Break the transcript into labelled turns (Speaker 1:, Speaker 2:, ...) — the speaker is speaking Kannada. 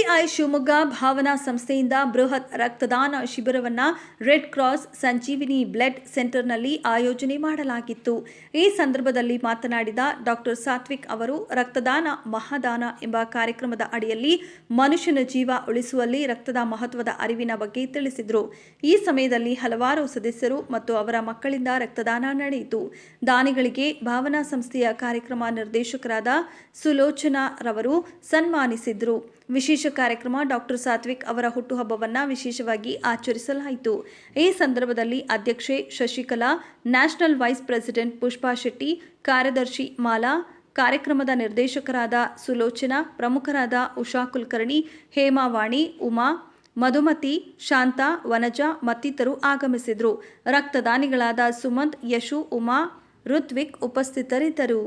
Speaker 1: ಪಿಸಿಐ ಶಿವಮೊಗ್ಗ ಭಾವನಾ ಸಂಸ್ಥೆಯಿಂದ ಬೃಹತ್ ರಕ್ತದಾನ ಶಿಬಿರವನ್ನು ರೆಡ್ ಕ್ರಾಸ್ ಸಂಜೀವಿನಿ ಬ್ಲಡ್ ಸೆಂಟರ್ನಲ್ಲಿ ಆಯೋಜನೆ ಮಾಡಲಾಗಿತ್ತು. ಈ ಸಂದರ್ಭದಲ್ಲಿ ಮಾತನಾಡಿದ ಡಾಕ್ಟರ್ ಸಾತ್ವಿಕ್ ಅವರು ರಕ್ತದಾನ ಮಹಾದಾನ ಎಂಬ ಕಾರ್ಯಕ್ರಮದ ಅಡಿಯಲ್ಲಿ ಮನುಷ್ಯನ ಜೀವ ಉಳಿಸುವಲ್ಲಿ ರಕ್ತದ ಮಹತ್ವದ ಅರಿವಿನ ಬಗ್ಗೆ ತಿಳಿಸಿದರು. ಈ ಸಮಯದಲ್ಲಿ ಹಲವಾರು ಸದಸ್ಯರು ಮತ್ತು ಅವರ ಮಕ್ಕಳಿಂದ ರಕ್ತದಾನ ನಡೆಯಿತು. ದಾನಿಗಳಿಗೆ ಭಾವನಾ ಸಂಸ್ಥೆಯ ಕಾರ್ಯಕ್ರಮ ನಿರ್ದೇಶಕರಾದ ಸುಲೋಚನಾ ರವರು ಸನ್ಮಾನಿಸಿದರು. ವಿಶೇಷ ಕಾರ್ಯಕ್ರಮ ಡಾಕ್ಟರ್ ಸಾತ್ವಿಕ್ ಅವರ ಹುಟ್ಟುಹಬ್ಬವನ್ನು ವಿಶೇಷವಾಗಿ ಆಚರಿಸಲಾಯಿತು. ಈ ಸಂದರ್ಭದಲ್ಲಿ ಅಧ್ಯಕ್ಷೆ Shashikala, national vice president Pushpa Shetty, ಕಾರ್ಯದರ್ಶಿ ಮಾಲಾ, ಕಾರ್ಯಕ್ರಮದ ನಿರ್ದೇಶಕರಾದ ಸುಲೋಚನಾ, ಪ್ರಮುಖರಾದ ಉಷಾ ಕುಲಕರ್ಣಿ, ಹೇಮಾವಾಣಿ, ಉಮಾ, ಮಧುಮತಿ, ಶಾಂತಾ, ವನಜಾ ಮತ್ತಿತರರು ಆಗಮಿಸಿದರು. ರಕ್ತದಾನಿಗಳಾದ ಸುಮಂತ್, ಯಶು, ಉಮಾ, ಋತ್ವಿಕ್ ಉಪಸ್ಥಿತರಿದ್ದರು.